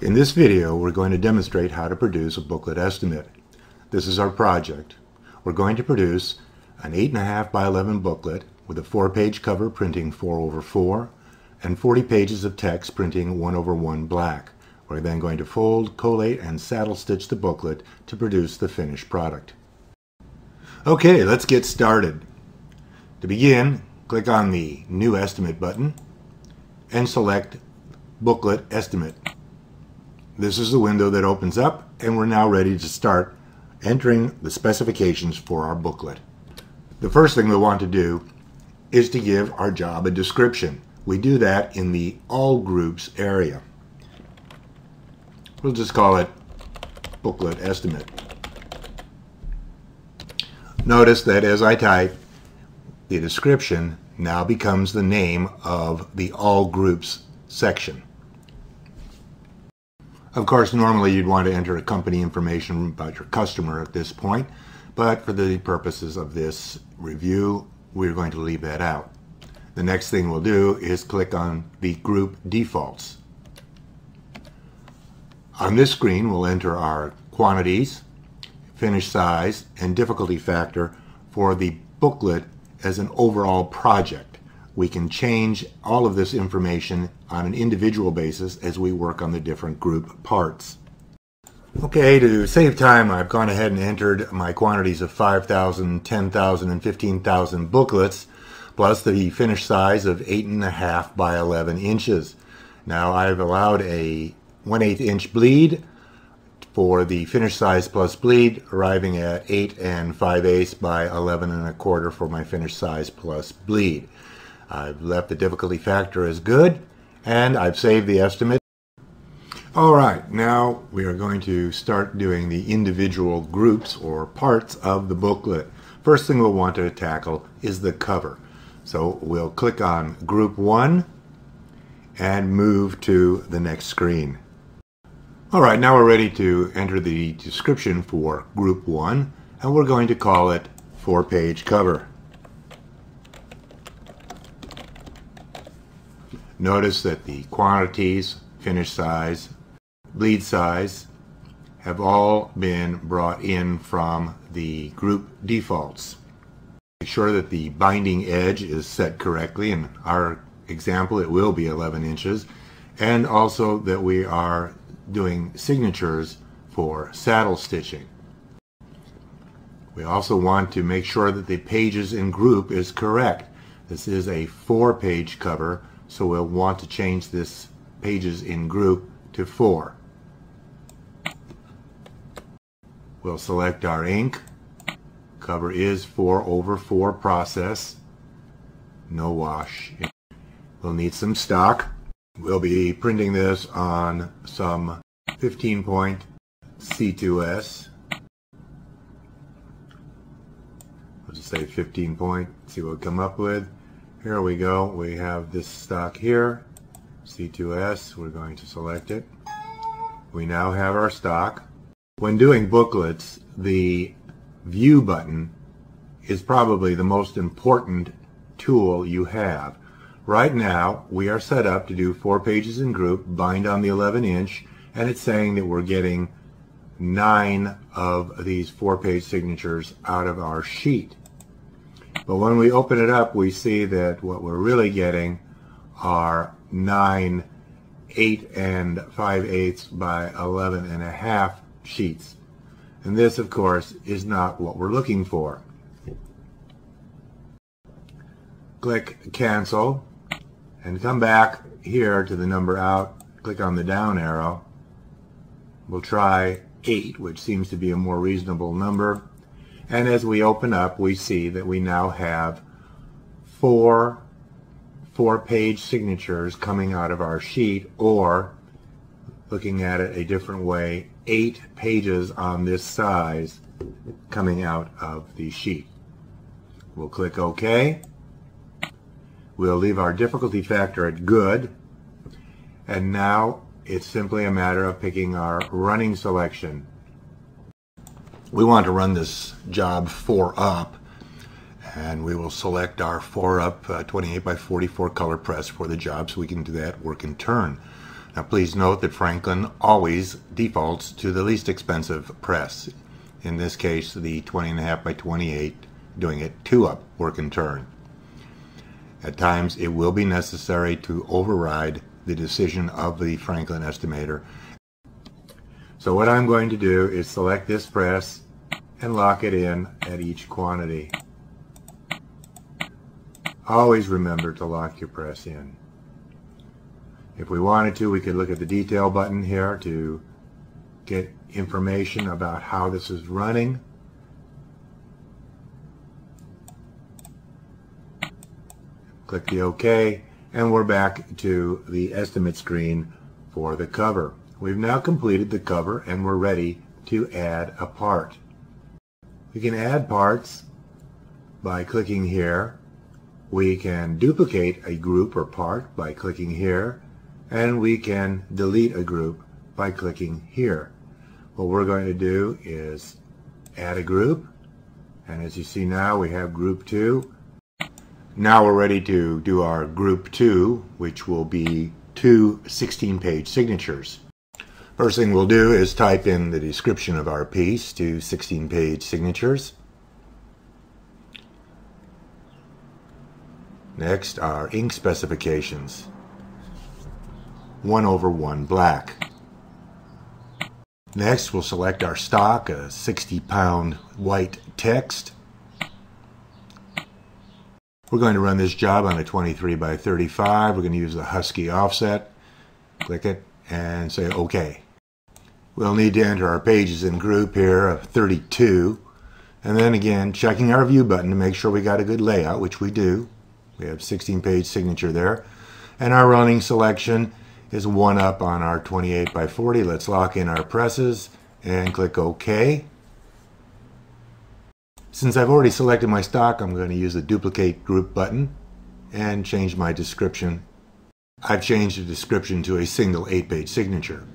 In this video, we're going to demonstrate how to produce a booklet estimate. This is our project. We're going to produce an 8.5 by 11 booklet with a 4-page cover printing 4/4 and 40 pages of text printing 1/1 black. We're then going to fold, collate, and saddle stitch the booklet to produce the finished product. Okay, let's get started. To begin, click on the New Estimate button and select Booklet Estimate. This is the window that opens up, and we're now ready to start entering the specifications for our booklet. The first thing we'll want to do is to give our job a description. We do that in the All Groups area. We'll just call it Booklet Estimate. Notice that as I type, the description now becomes the name of the All Groups section. Of course, normally you'd want to enter company information about your customer at this point, but for the purposes of this review, we're going to leave that out. The next thing we'll do is click on the Group Defaults. On this screen, we'll enter our quantities, finish size, and difficulty factor for the booklet as an overall project. We can change all of this information on an individual basis as we work on the different group parts. Okay, to save time, I've gone ahead and entered my quantities of 5,000, 10,000, and 15,000 booklets, plus the finished size of 8.5 by 11 inches. Now I've allowed a 1/8 inch bleed for the finished size plus bleed, arriving at 8 5/8 by 11 1/4 for my finished size plus bleed. I've left the difficulty factor as good, and I've saved the estimate. Alright, now we are going to start doing the individual groups or parts of the booklet. First thing we'll want to tackle is the cover. So we'll click on Group 1 and move to the next screen. Alright, now we're ready to enter the description for Group 1, and we're going to call it 4-page cover. Notice that the quantities, finish size, bleed size have all been brought in from the group defaults. Make sure that the binding edge is set correctly. In our example, it will be 11 inches. And also that we are doing signatures for saddle stitching. We also want to make sure that the pages in group is correct. This is a 4-page cover, so we'll want to change this pages in group to 4. We'll select our ink. Cover is 4/4 process. No wash. We'll need some stock. We'll be printing this on some 15-point C2S. We'll just say 15 point, see what we come up with. Here we go. We have this stock here, C2S. We're going to select it. We now have our stock. When doing booklets, the View button is probably the most important tool you have. Right now, we are set up to do 4 pages in group, bind on the 11 inch, and it's saying that we're getting 9 of these 4-page signatures out of our sheet. But when we open it up, we see that what we're really getting are 9 8 5/8 by 11 1/2 sheets. And this, of course, is not what we're looking for. Click Cancel and come back here to the number out. Click on the down arrow. We'll try 8, which seems to be a more reasonable number. And as we open up, we see that we now have 4 4-page signatures coming out of our sheet, or, looking at it a different way, 8 pages on this size coming out of the sheet. We'll click OK. We'll leave our difficulty factor at good. And now it's simply a matter of picking our running selection. We want to run this job 4-up, and we will select our 4-up 28 by 44 color press for the job, so we can do that work in turn. Now please note that Franklin always defaults to the least expensive press. In this case, the 20.5 by 28, doing it 2-up work and turn. At times it will be necessary to override the decision of the Franklin estimator. So what I'm going to do is select this press and lock it in at each quantity. Always remember to lock your press in. If we wanted to, we could look at the detail button here to get information about how this is running. Click the OK, and we're back to the estimate screen for the cover. We've now completed the cover and we're ready to add a part. We can add parts by clicking here. We can duplicate a group or part by clicking here, and we can delete a group by clicking here. What we're going to do is add a group, and as you see now we have group 2. Now we're ready to do our group 2, which will be 2 16-page signatures. First thing we'll do is type in the description of our piece to 16-page signatures. Next, our ink specifications. 1/1 black. Next, we'll select our stock, a 60-pound white text. We're going to run this job on a 23 by 35. We're going to use the Husky offset. Click it and say OK. We'll need to enter our pages in group here of 32. And then again, checking our view button to make sure we got a good layout, which we do. We have 16-page signature there. And our running selection is 1-up on our 28 by 40. Let's lock in our presses and click OK. Since I've already selected my stock, I'm going to use the duplicate group button and change my description. I've changed the description to a single 8-page signature.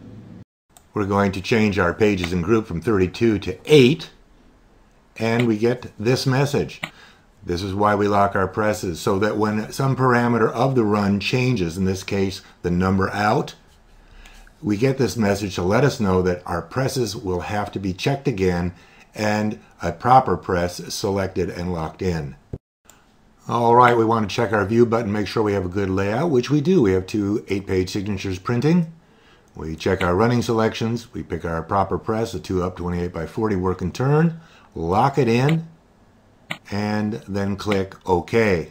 We're going to change our pages in group from 32 to 8, and we get this message. This is why we lock our presses, so that when some parameter of the run changes, in this case the number out, we get this message to let us know that our presses will have to be checked again and a proper press selected and locked in. Alright, we want to check our view button, make sure we have a good layout, which we do. We have 2 8-page signatures printing. We check our running selections, we pick our proper press, a 2-up 28 by 40 work and turn, lock it in, and then click OK.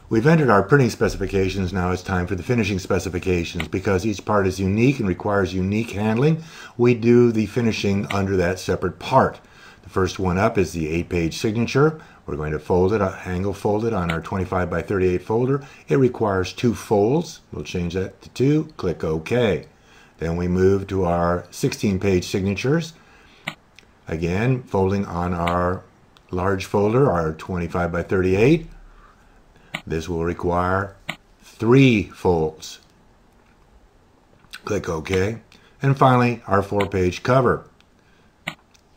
We've entered our printing specifications. Now it's time for the finishing specifications. Because each part is unique and requires unique handling, we do the finishing under that separate part. The first one up is the 8-page signature. We're going to fold it, angle fold it on our 25 by 38 folder. It requires 2 folds. We'll change that to 2. Click OK. Then we move to our 16-page signatures. Again, folding on our large folder, our 25 by 38. This will require 3 folds. Click OK. And finally, our 4-page cover.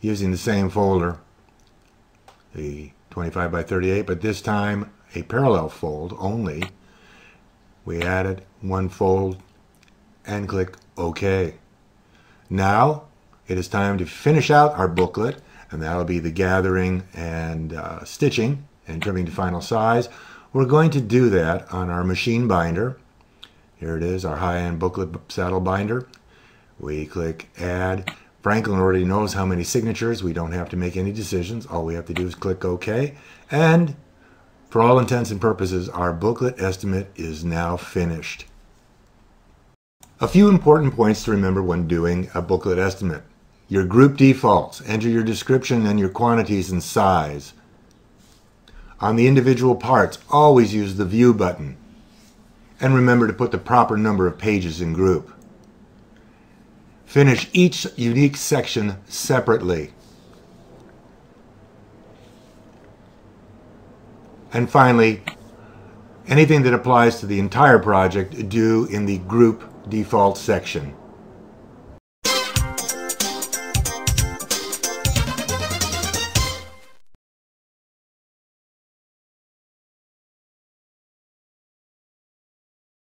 Using the same folder, the 25 by 38, but this time a parallel fold only. We added 1 fold and click OK. Now it is time to finish out our booklet, and that'll be the gathering and stitching and trimming to final size. We're going to do that on our machine binder. Here it is, our high-end booklet saddle binder. We click Add. Franklin already knows how many signatures. We don't have to make any decisions. All we have to do is click OK. And for all intents and purposes, our booklet estimate is now finished. A few important points to remember when doing a booklet estimate. Your group defaults. Enter your description and your quantities and size. On the individual parts, always use the View button. And remember to put the proper number of pages in group. Finish each unique section separately. And finally, anything that applies to the entire project, do in the group default section.